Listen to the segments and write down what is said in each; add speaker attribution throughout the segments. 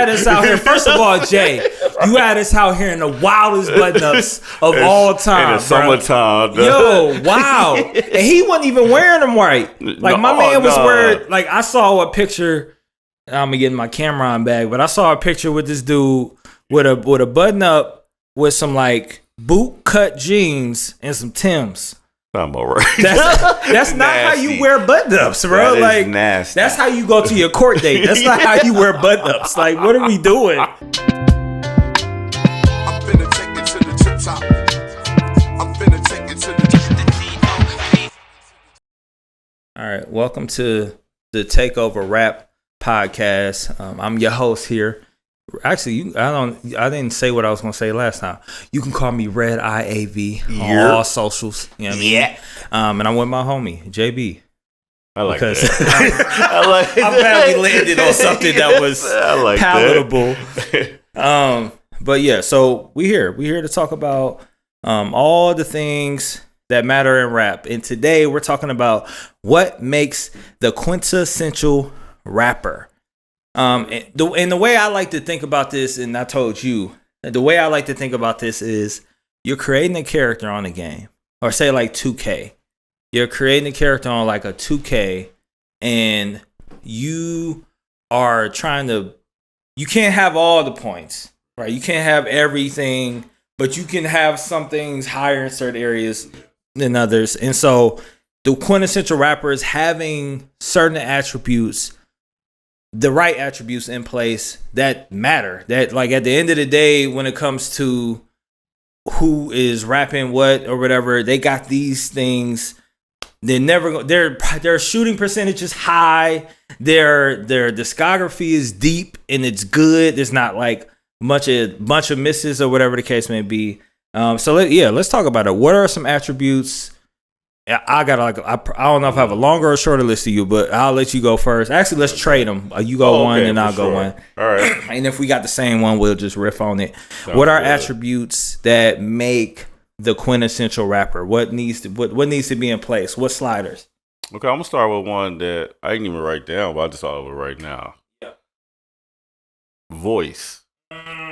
Speaker 1: had us out here. First of all, Jay, you had us out here in the wildest button-ups of all time.
Speaker 2: In the summertime.
Speaker 1: Yo, wow. And he wasn't even wearing them right. Like, my man was wearing, like, I saw a picture. I'm going to get my camera on bag, but I saw a picture with this dude with a button-up with some, like, boot-cut jeans and some Timbs.
Speaker 2: I'm all right.
Speaker 1: That's not how you wear button-ups, bro.
Speaker 2: That
Speaker 1: like,
Speaker 2: is nasty.
Speaker 1: That's how you go to your court date. That's not how you wear button-ups. Like, what are we doing?
Speaker 3: I'm finna take it to the tip top. I'm finna take it to the
Speaker 1: All right, welcome to the Takeover Rap Podcast. I'm your host here. Actually, I didn't say what I was gonna say last time. You can call me Red Eye AV on all socials. You know what I mean? Yeah. And I'm with my homie JB.
Speaker 2: I like
Speaker 1: because
Speaker 2: that.
Speaker 1: I'm glad we landed on something that was palatable. But yeah, so we're here to talk about all the things that matter in rap. And today we're talking about what makes the quintessential rapper. And the way I like to think about this, and I told you, the way I like to think about this is you're creating a character on a game, or say like 2K. You're creating a character on like a 2K, and you are trying to, you can't have all the points, right? You can't have everything, but you can have some things higher in certain areas than others. And so the quintessential rapper is having certain attributes, the right attributes in place that matter, that like at the end of the day, when it comes to who is rapping what or whatever, they got these things. They never their shooting percentage is high. Their discography is deep and it's good. There's not like bunch of misses or whatever the case may be. So let's talk about it. What are some attributes? I got I don't know if I have a longer or shorter list of you, but I'll let you go first. Actually, let's trade them. You go one and I'll go one.
Speaker 2: All right.
Speaker 1: And if we got the same one, we'll just riff on it. What are attributes that make the quintessential rapper? What needs to be in place? What sliders?
Speaker 2: Okay, I'm gonna start with one that I didn't even write down, but I just thought of it right now. Yeah. Voice.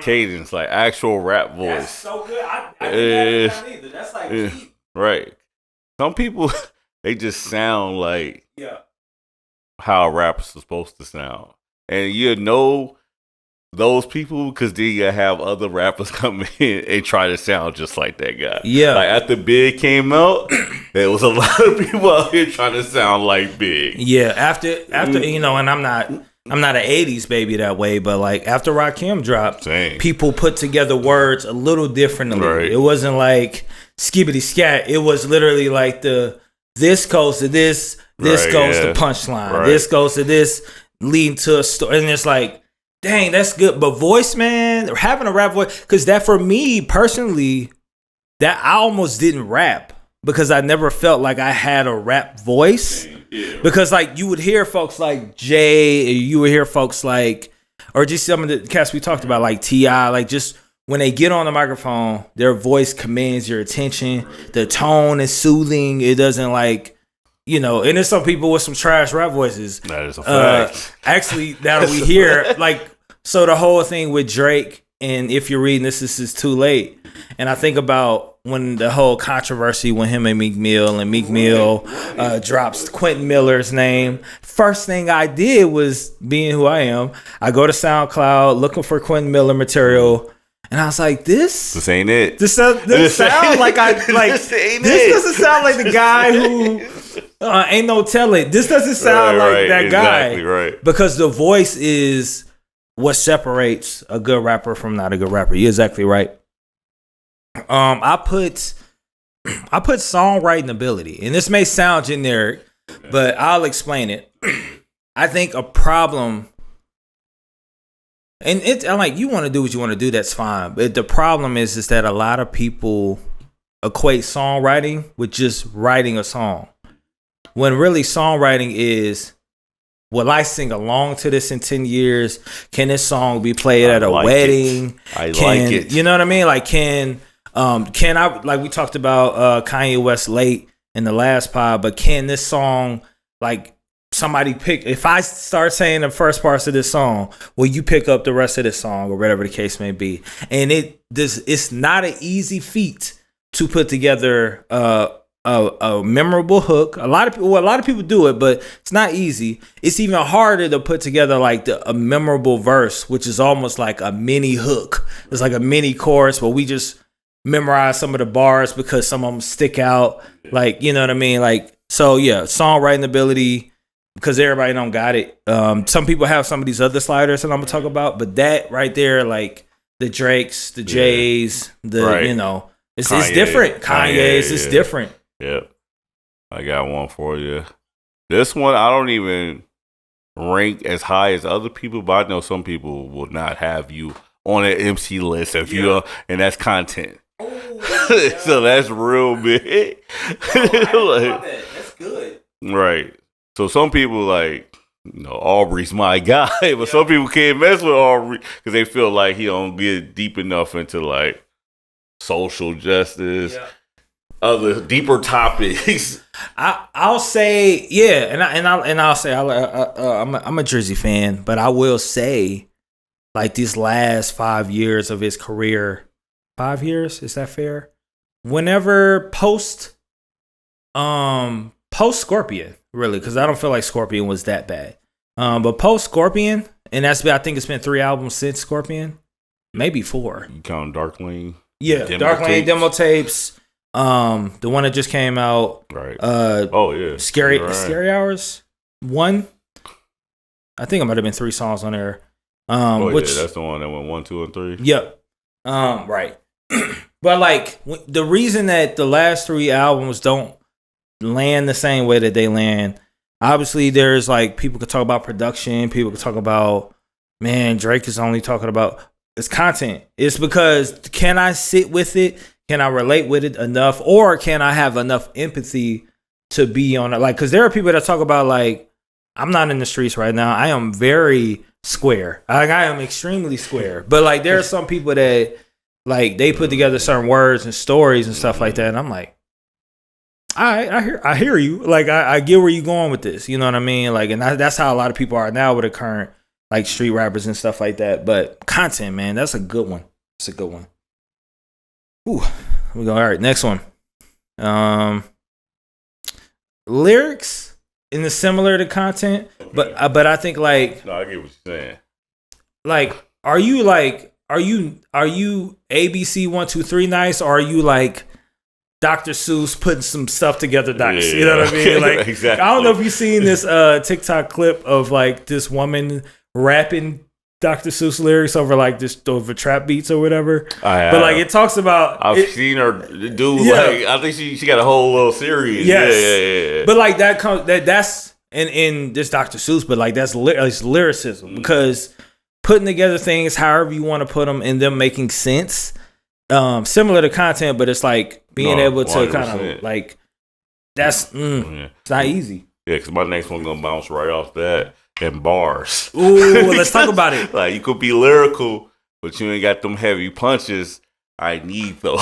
Speaker 2: Cadence, like actual rap voice.
Speaker 1: That's so good. I didn't have that either. That's like deep.
Speaker 2: Right. Some people, they just sound like how a rapper's supposed to sound. And you know those people because then you have other rappers come in and try to sound just like that guy. Yeah. Like after Big came out, there was a lot of people out here trying to sound like Big.
Speaker 1: Yeah, after you know, and I'm not an 80s baby that way, but like after Rakim dropped, people put together words a little differently. Right. It wasn't like skibbity scat. It was literally like this goes to this goes to punchline, this goes to this, leading to a story, and it's like, dang, that's good. But voice, man, having a rap voice, because that for me personally, that I almost didn't rap because I never felt like I had a rap voice. Yeah. Because like you would hear folks like Jay, you would hear folks like, or just some of the cats we talked about like T.I., like just when they get on the microphone, their voice commands your attention. The tone is soothing. It doesn't like, you know, and there's some people with some trash rap voices.
Speaker 2: That is a fact.
Speaker 1: Actually, that we hear, like, so the whole thing with Drake, and if you're reading this is too late. And I think about when the whole controversy with him and Meek Mill drops Quentin Miller's name. First thing I did was, being who I am, I go to SoundCloud looking for Quentin Miller material. And I was like, this
Speaker 2: ain't it.
Speaker 1: This sound like this doesn't sound like the guy who ain't no telling. This doesn't sound like that guy.
Speaker 2: Exactly right.
Speaker 1: Because the voice is what separates a good rapper from not a good rapper. You're exactly right. I put songwriting ability, and this may sound generic, but I'll explain it. I think a problem. And I'm like, you want to do what you want to do, that's fine. But the problem is that a lot of people equate songwriting with just writing a song. When really songwriting is, will I sing along to this in 10 years? Can this song be played at a wedding?
Speaker 2: I like it.
Speaker 1: You know what I mean? Like, can I, like we talked about Kanye West late in the last pod, but can this song like somebody if I start saying the first parts of this song, will you pick up the rest of this song or whatever the case may be? And it's not an easy feat to put together a memorable hook. A lot of people do it, but it's not easy. It's even harder to put together like a memorable verse, which is almost like a mini hook. It's like a mini chorus where we just memorize some of the bars because some of them stick out. Like, you know what I mean? Like, so yeah, songwriting ability, because everybody don't got it. Some people have some of these other sliders that I'm gonna talk about, but that right there, like the Drakes, the Jays, you know, it's different. Kanye's, it's different.
Speaker 2: Yep. I got one for you. This one I don't even rank as high as other people, but I know some people will not have you on an MC list if you and that's content. Oh, so that's real big.
Speaker 1: That's good.
Speaker 2: Right. So some people like, you know, Aubrey's my guy, but some people can't mess with Aubrey because they feel like he don't get deep enough into like social justice, other deeper topics.
Speaker 1: I'll say, I'll say I'm a Jersey fan, but I will say, like these last 5 years of his career, 5 years, is that fair? Whenever post Scorpion, really, because I don't feel like Scorpion was that bad. But post Scorpion, and I think it's been 3 albums since Scorpion, maybe 4.
Speaker 2: You count Dark Lane?
Speaker 1: Yeah, Dark Lane demo tapes. The one that just came out.
Speaker 2: Right.
Speaker 1: Scary Hours 1. I think it might have been 3 songs on there.
Speaker 2: That's the one that went 1, 2, and 3.
Speaker 1: Yep. Right. But like the reason that the last 3 albums don't land the same way that they land, obviously there's like people could talk about production, people could talk about, man, Drake is only talking about it's content. It's because can I sit with it? Can I relate with it enough? Or can I have enough empathy to be on it? Like, because there are people that talk about like, I'm not in the streets right now. I am very square. Like, I am extremely square. But like there are some people that like they put together certain words and stories and stuff like that. And I'm like, I hear you. Like I get where you're going with this. You know what I mean? Like, and that's how a lot of people are now with the current like street rappers and stuff like that. But content, man, that's a good one. It's a good one. Ooh, we go. All right, next one. Lyrics in the similar to content, but I think like
Speaker 2: no, I get what you're saying.
Speaker 1: Like, are you ABC 1 2 3 nice, or are you like Dr. Seuss putting some stuff together nice? You know what I mean? Like, exactly. I don't know if you've seen this TikTok clip of like this woman rapping Dr. Seuss lyrics over trap beats or whatever. But like it talks about
Speaker 2: I've seen her do like I think she got a whole little series.
Speaker 1: Yes. Yeah. But like that's in this Dr. Seuss, but like that's lyricism because putting together things however you want to put them and them making sense. Similar to content, but it's like being able to 100%. Kind of like that's it's not easy.
Speaker 2: Yeah, because my next one gonna bounce right off that. And bars.
Speaker 1: Ooh, let's talk about it.
Speaker 2: Like you could be lyrical, but you ain't got them heavy punches. I need those.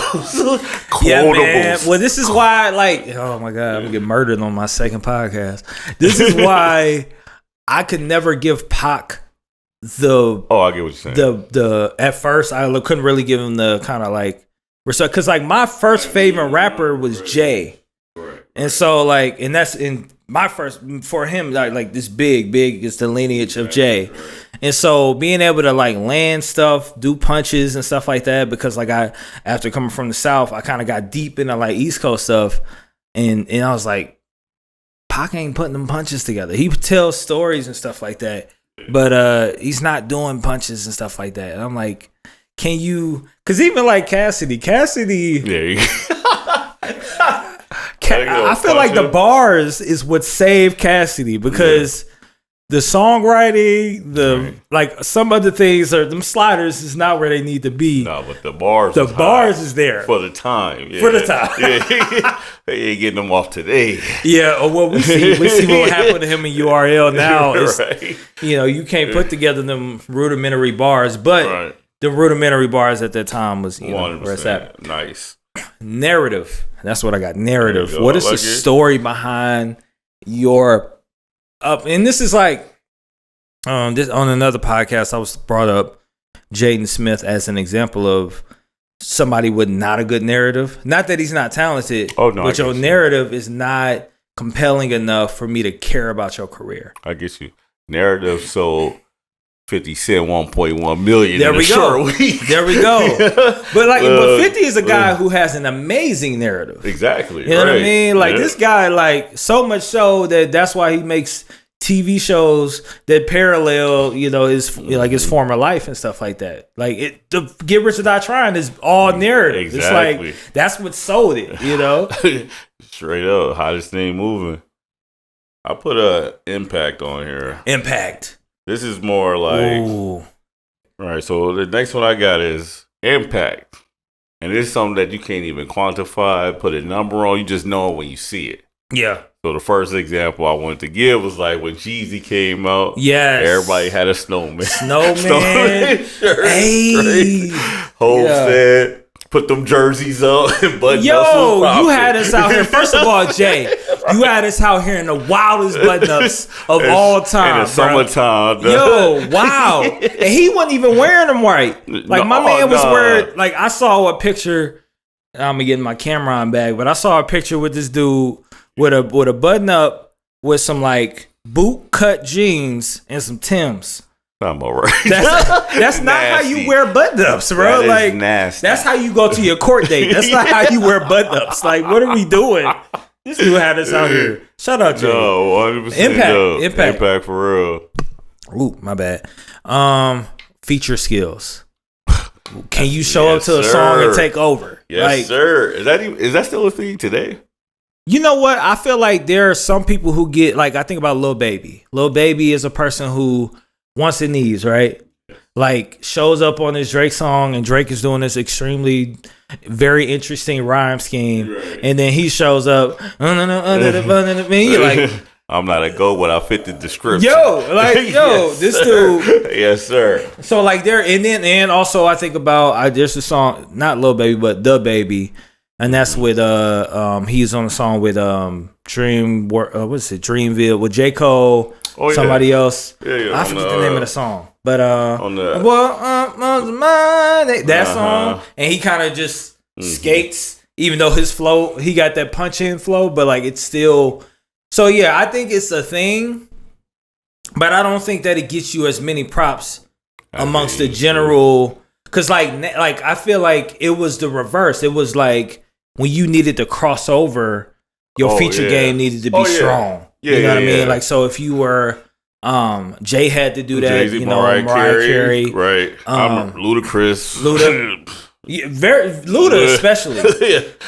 Speaker 1: Yeah, man. Well, this is why, like, oh my God, I'm gonna get murdered on my second podcast. This is why I could never give Pac the.
Speaker 2: Oh, I get what you're saying.
Speaker 1: The at first I couldn't really give him the kind of like respect because like my first favorite rapper was Jay, and so like, and that's in. My first for him like this big is the lineage of Jay, and so being able to like land stuff, do punches and stuff like that because like after coming from the South I kind of got deep into like East Coast stuff, and I was like, Pac ain't putting them punches together. He tells stories and stuff like that, but he's not doing punches and stuff like that. And I'm like, can you? Because even like Cassidy.
Speaker 2: Yeah.
Speaker 1: I feel like the bars is what saved Cassidy because the songwriting, like some other things are them sliders is not where they need to be.
Speaker 2: No, but the bars
Speaker 1: is there
Speaker 2: for the time. Yeah.
Speaker 1: For the time,
Speaker 2: yeah. They ain't getting them off today.
Speaker 1: Yeah, or what we see what happened to him in URL now is you know you can't put together them rudimentary bars, but the rudimentary bars at that time was where it's at.
Speaker 2: Nice.
Speaker 1: Narrative. That's what I got. Narrative. What is the story behind your and this is like, this on another podcast, I was brought up Jaden Smith as an example of somebody with not a good narrative. Not that he's not talented, but your narrative is not compelling enough for me to care about your career.
Speaker 2: I get you. Narrative sold 50 Cent 1.1 million.
Speaker 1: There we go. There we go. But 50 is a guy who has an amazing narrative.
Speaker 2: Exactly.
Speaker 1: You know what I mean? Like this guy, like so much so that's why he makes TV shows that parallel, his former life and stuff like that. Like the Get Rich or Die Trying is all narrative.
Speaker 2: Exactly.
Speaker 1: It's like that's what sold it.
Speaker 2: Straight up, hottest thing moving. I put a Impact on here.
Speaker 1: Impact.
Speaker 2: This is more like, all right. So the next one I got is Impact, and it's something that you can't even quantify, put a number on. You just know it when you see it.
Speaker 1: Yeah.
Speaker 2: So the first example I wanted to give was like when Jeezy came out.
Speaker 1: Yes.
Speaker 2: Everybody had a snowman.
Speaker 1: Snowman shirt. Hey.
Speaker 2: Hov said, put them jerseys up and button
Speaker 1: Yo, you had us out here. First of all, Jay, you had us out here in the wildest button ups of all time.
Speaker 2: In the summertime.
Speaker 1: Yo, wow. And he wasn't even wearing them right. Like my man was wearing, like I saw a picture. I'm gonna get my camera on bag, but I saw a picture with this dude with a button up with some like boot cut jeans and some Timbs.
Speaker 2: I'm all right.
Speaker 1: That's not how you wear button ups, bro.
Speaker 2: That
Speaker 1: like
Speaker 2: is nasty.
Speaker 1: That's how you go to your court date. That's not how you wear button ups. Like, what are we doing? This dude had us out here. Shout out to
Speaker 2: you. 100% Impact for real.
Speaker 1: Ooh, my bad. Feature skills. Can you show up to a song and take over?
Speaker 2: Yes, sir. Is that still a thing today?
Speaker 1: You know what? I feel like there are some people who get, like, I think about Lil Baby. Lil Baby is a person who wants and needs, right? Like, shows up on this Drake song, and Drake is doing this extremely, very interesting rhyme scheme. Right. And then he shows up, like,
Speaker 2: I'm not a go, but I fit the description.
Speaker 1: Yes, this dude.
Speaker 2: Yes, sir.
Speaker 1: So, like, and also I think about, there's a song, not Lil Baby, but The Baby. And that's with he's on a song with Dreamville with J. Cole, somebody else.
Speaker 2: Yeah,
Speaker 1: I forget the name of the song. But
Speaker 2: on the
Speaker 1: that song, and he kind of just skates, even though his flow, he got that punch in flow, but like it's still. So yeah, I think it's a thing, but I don't think that it gets you as many props amongst the general. Cause like I feel like it was the reverse. It was like when you needed to cross over, your feature game needed to be strong.
Speaker 2: Yeah,
Speaker 1: you know what I mean? Like, so if you were, Jay had to do that.
Speaker 2: Jay-Z, Mariah Carey, right? Ludacris,
Speaker 1: Luda especially,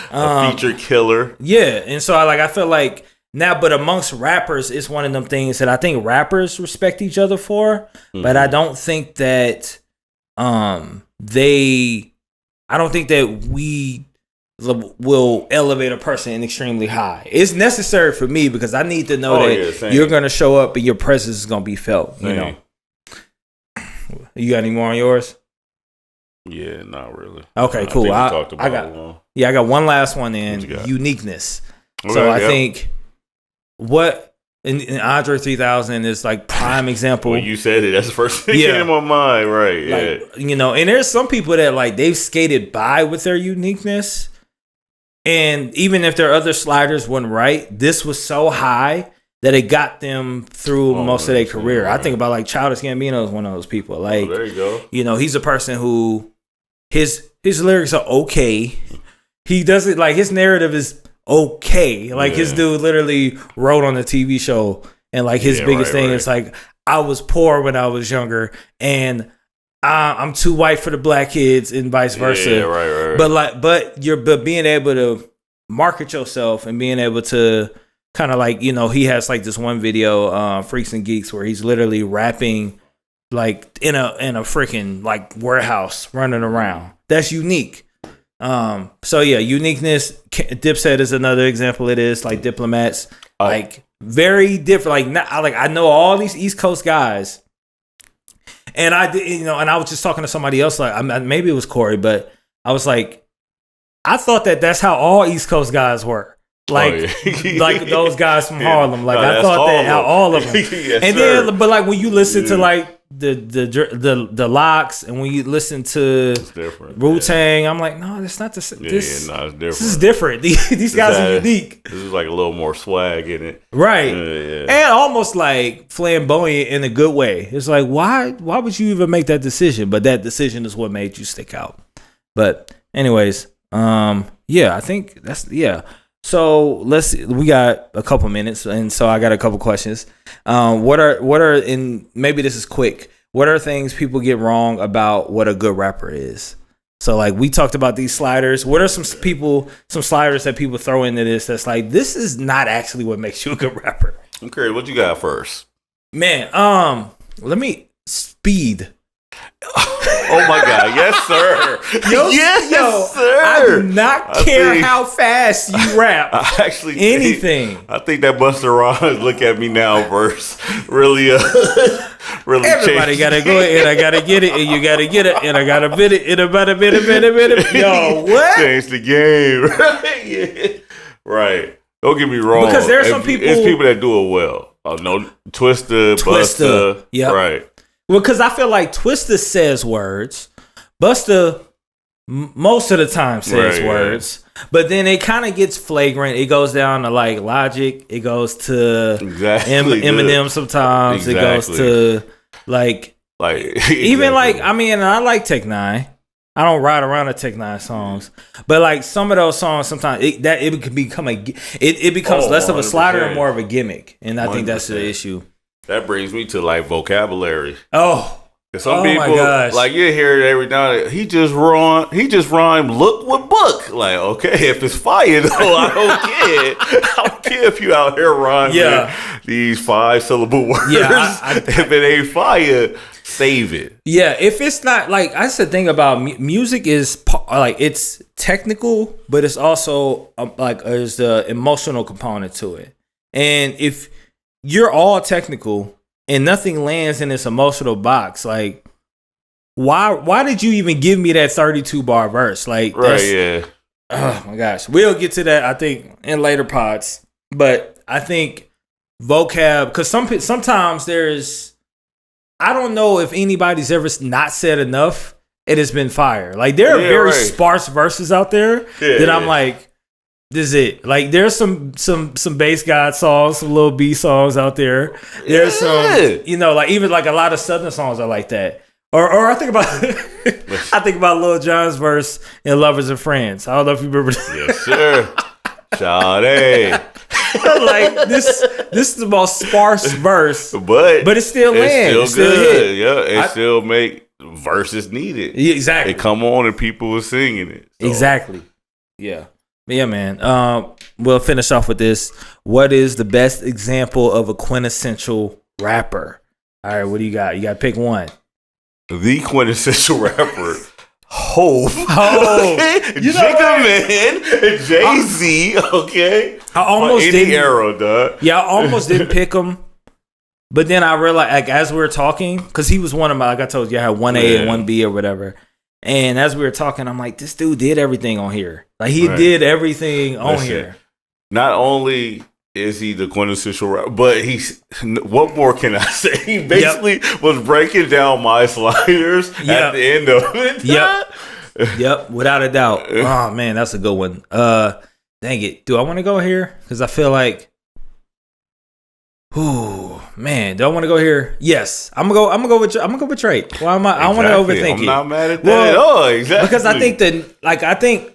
Speaker 2: a feature killer.
Speaker 1: Yeah, and so I feel like now, but amongst rappers, it's one of them things that I think rappers respect each other for, but I don't think that. I don't think that we will elevate a person extremely high. It's necessary for me because I need to know that you're going to show up and your presence is going to be felt. You know. You got any more on yours?
Speaker 2: Yeah, not really.
Speaker 1: Okay, cool. I got one last one in Uniqueness. Okay, so I think and Andre 3000 is like prime example.
Speaker 2: When you said it, that's the first thing came in my mind, right?
Speaker 1: Like, and there's some people that like they've skated by with their uniqueness, and even if their other sliders weren't right, this was so high that it got them through most of their career. Right. I think about like Childish Gambino is one of those people. Like,
Speaker 2: there you go.
Speaker 1: He's a person who his lyrics are okay. He doesn't like his narrative is okay. Like his dude literally wrote on a TV show, and like his biggest thing is like, I was poor when I was younger, and I'm too white for the black kids, and vice versa.
Speaker 2: Yeah, right.
Speaker 1: But being able to market yourself and being able to kind of like, he has like this one video, Freaks and Geeks, where he's literally rapping like in a freaking like warehouse running around. That's unique. So yeah, uniqueness. Dipset is another example. It is like Diplomats, like very different. Like I know all these East Coast guys, and I did, and I was just talking to somebody else. Like maybe it was Corey, but I was like, I thought that's how all East Coast guys were. like like those guys from Harlem. Like I thought that out all of them.
Speaker 2: Yes,
Speaker 1: and
Speaker 2: sir.
Speaker 1: then, but like when you listen to like the Locks, and when you listen to Wu-Tang, I'm like, no, that's not the same. It's different. This is different. These guys are unique.
Speaker 2: This is like a little more swag in it,
Speaker 1: right? And almost like flamboyant in a good way. It's like, why would you even make that decision? But that decision is what made you stick out. But anyways, I think that's So we got a couple minutes, and so I got a couple questions. What are and maybe this is quick. What are things people get wrong about what a good rapper is? So like we talked about these sliders. What are some sliders that people throw into this that's like, this is not actually what makes you a good rapper?
Speaker 2: I'm curious, what you got first?
Speaker 1: Man, let me speed.
Speaker 2: Oh my God, yes sir. Yes sir.
Speaker 1: I do not care how fast you rap.
Speaker 2: I actually
Speaker 1: anything.
Speaker 2: I think that Busta Rhymes look at me now verse really really
Speaker 1: everybody gotta go and I gotta get it and you gotta get it and I gotta bid it in about a bit. Yo, what?
Speaker 2: Change the game. Right? Yeah. Right. Don't get me wrong.
Speaker 1: Because there are some people.
Speaker 2: It's people that do it well. Oh no, Twista. Busta.
Speaker 1: Yeah.
Speaker 2: Right.
Speaker 1: Well, because I feel like Twista says words. Busta most of the time says words. But then it kind of gets flagrant. It goes down to like Logic. It goes to Eminem sometimes. Exactly. It goes to like even like, I mean, I like Tech 9. I don't ride around to Tech 9 songs. But like some of those songs sometimes it can become it becomes less of a slider and more of a gimmick. And I think that's the issue.
Speaker 2: That brings me to like vocabulary.
Speaker 1: Oh.
Speaker 2: Some people like you hear it every now. He just rhymed look with book. Like, okay, if it's fire though, I don't care. I don't care if you out here rhyming these 5-syllable words. Yeah, if it ain't fire, save it.
Speaker 1: Yeah, if it's not like I said, thing about music is like it's technical, but it's also like there's the emotional component to it. And if you're all technical and nothing lands in this emotional box, like why did you even give me that 32 bar verse? Like, oh my gosh, we'll get to that I think in later pods. But I think vocab, because sometimes there's, I don't know if anybody's ever not said enough. It has been fire. Like there are very sparse verses out there that I'm like, this is it. Like there's some bass god songs, some Lil B songs out there. There's some, like even like a lot of Southern songs are like that. Or I think about Lil Jon's verse in Lovers and Friends. I don't know if you remember that.
Speaker 2: Yes, sir. Sade.
Speaker 1: Like this is the most sparse verse, but it still lands.
Speaker 2: It's still good. Yeah, it still make verses needed.
Speaker 1: Yeah, exactly.
Speaker 2: It come on and people were singing it. So.
Speaker 1: Exactly. Yeah. Yeah, man. We'll finish off with this. What is the best example of a quintessential rapper? All right, what do you got? You got to pick one.
Speaker 2: The quintessential rapper, Hov.
Speaker 1: Jigga
Speaker 2: Man, Jay-Z, okay?
Speaker 1: I almost didn't.
Speaker 2: Era, dog.
Speaker 1: Yeah, I almost didn't pick him. But then I realized, like, as we were talking, because he was one of my, like I told you, I had 1A and 1B or whatever. And as we were talking, I'm like, this dude did everything on here. Like, he did everything on here.
Speaker 2: Not only is he the quintessential rapper, but what more can I say? He basically was breaking down my sliders at the end of it.
Speaker 1: Yep, without a doubt. Oh, man, that's a good one. Dang it. Do I want to go here? Because I feel like, ooh, man, do I want to go here? Yes, I'm gonna go with Drake. Why am I? I want to overthink it.
Speaker 2: I'm not mad at that at all. Exactly.
Speaker 1: Because I think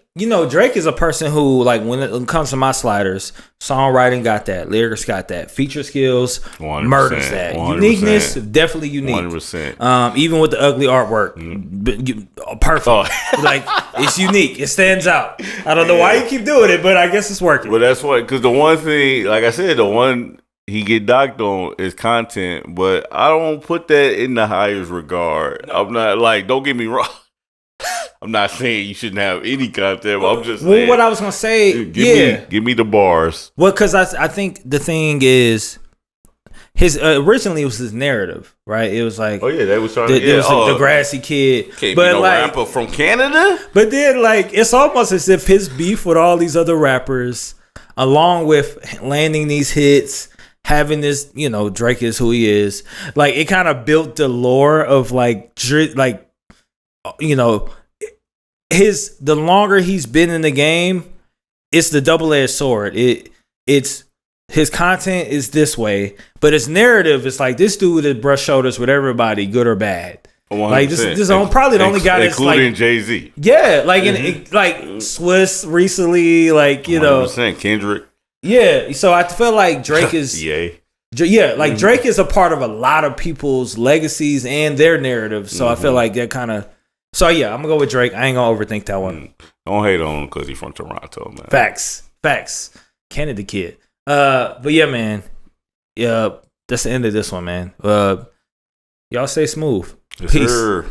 Speaker 1: Drake is a person who, like, when it comes to my sliders, songwriting got that, lyrics got that, feature skills
Speaker 2: 100%,
Speaker 1: murders that,
Speaker 2: 100%.
Speaker 1: Uniqueness definitely unique.
Speaker 2: 100%.
Speaker 1: Even with the ugly artwork, perfect. Like, it's unique. It stands out. I don't know why you keep doing it, but I guess it's working.
Speaker 2: But that's why, because the one thing, like I said, the one he get docked on is content, but I don't put that in the highest regard. I'm not like, don't get me wrong. I'm not saying you shouldn't have any content, but I'm just saying.
Speaker 1: Well, what I was going to say,
Speaker 2: give me the bars.
Speaker 1: Well, because I think the thing is, his originally it was his narrative, right? It was like,
Speaker 2: they was trying
Speaker 1: to the grassy kid.
Speaker 2: Can't be no rapper from Canada.
Speaker 1: But then, like, it's almost as if his beef with all these other rappers along with landing these hits, having this, you know, Drake is who he is. Like, it kind of built the lore of like, you know, the longer he's been in the game, it's the double-edged sword. It's his content is this way, but his narrative is like, this dude has brushed shoulders with everybody, good or bad. 100%. Like, this is probably the only guy that's
Speaker 2: including
Speaker 1: like,
Speaker 2: Jay-Z.
Speaker 1: Yeah, like like Swiss recently, like, you 100%.
Speaker 2: Know, Kendrick.
Speaker 1: Yeah, so I feel like Drake is like Drake is a part of a lot of people's legacies and their narratives. So I feel like that kind of. So yeah, I'm gonna go with Drake. I ain't gonna overthink that one.
Speaker 2: Don't hate on him because he's from Toronto, man.
Speaker 1: Facts. Canada kid. But yeah, man. Yeah, that's the end of this one, man. Y'all stay smooth.
Speaker 2: Yes,
Speaker 1: Peace.
Speaker 2: Sir.